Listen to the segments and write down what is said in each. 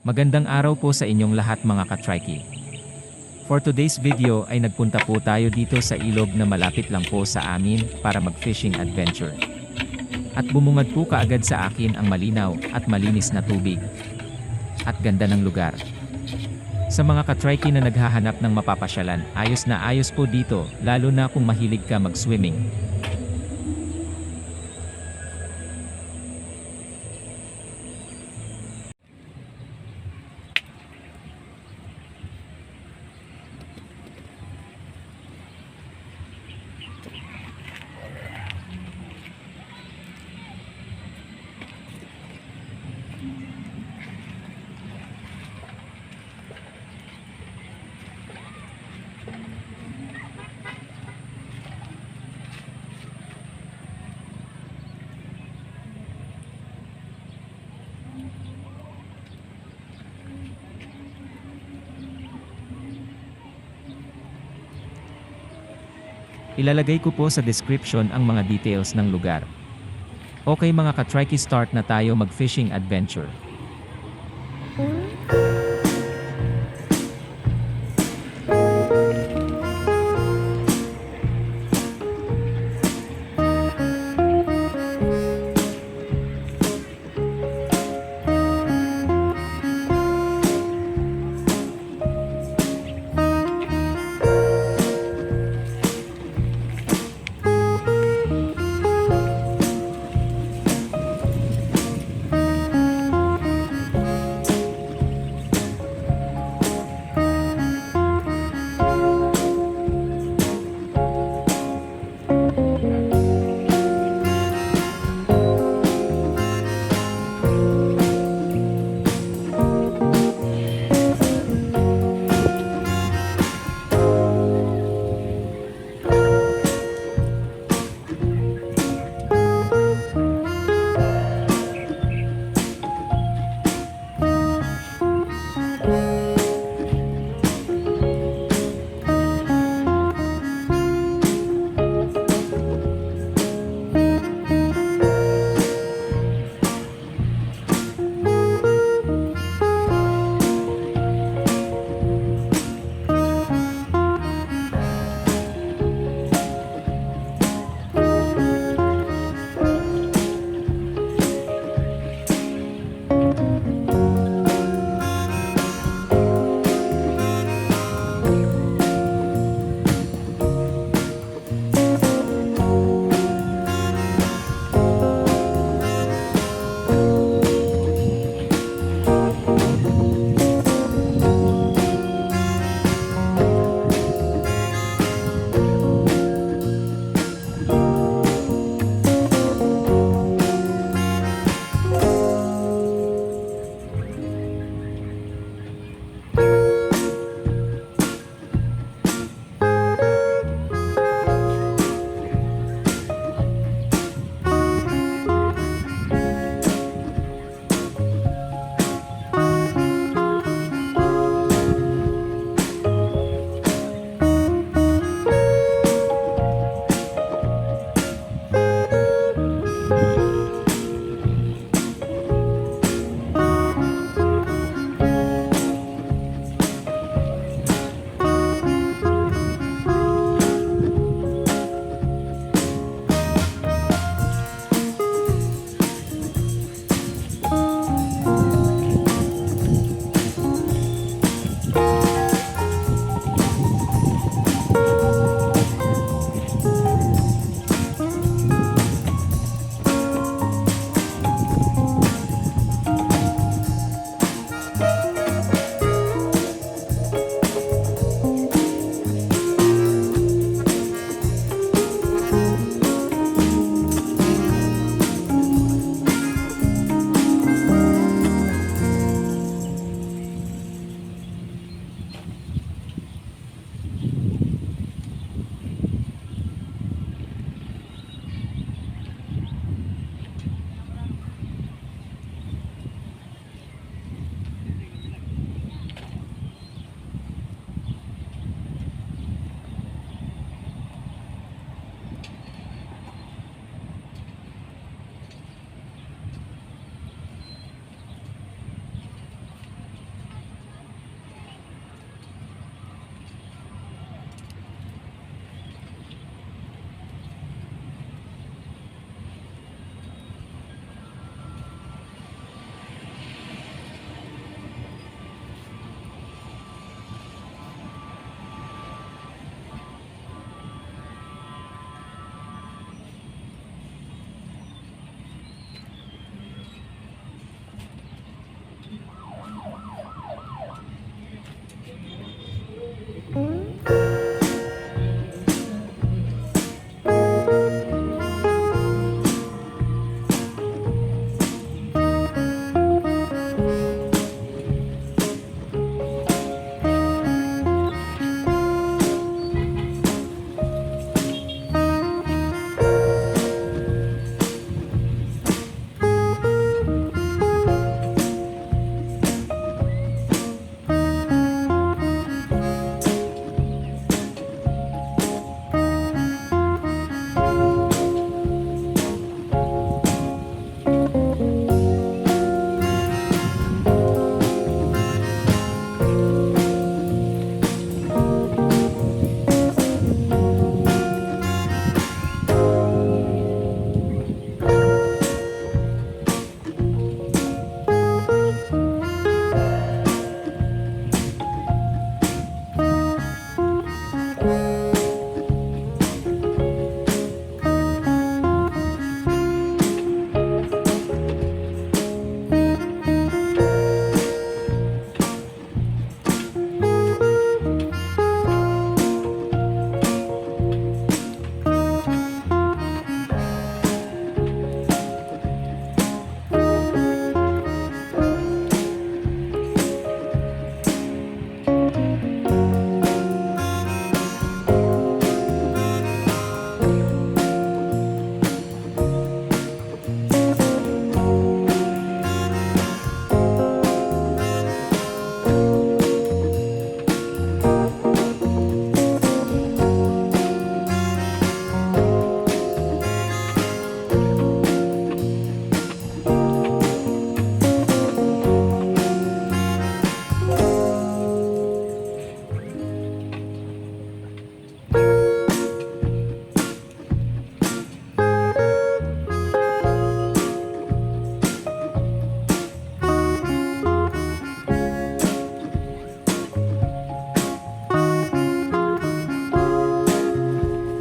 Magandang araw po sa inyong lahat mga kaTrikie. For today's video ay nagpunta po tayo dito sa ilog na malapit lang po sa amin para mag-fishing adventure. At bumungad po kaagad sa akin ang malinaw at malinis na tubig. At ganda ng lugar. Sa mga kaTrikie na naghahanap ng mapapasyalan, ayos na ayos po dito, lalo na kung mahilig ka mag-swimming. Ilalagay ko po sa description ang mga details ng lugar. Okay mga kaTrikie, start na tayo mag-fishing adventure.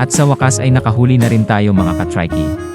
At sa wakas ay nakahuli na rin tayo mga kaTrikie.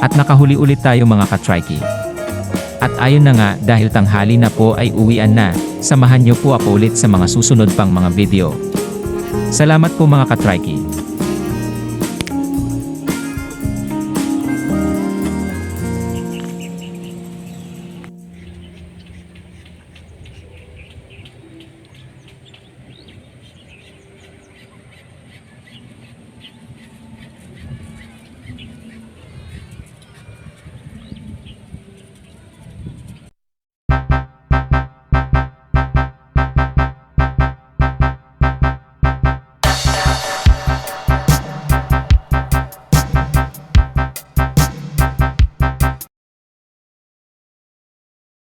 At nakahuli ulit tayo mga kaTrikie. At ayun na nga, dahil tanghali na po ay uwian na, samahan niyo po ako ulit sa mga susunod pang mga video. Salamat po mga kaTrikie.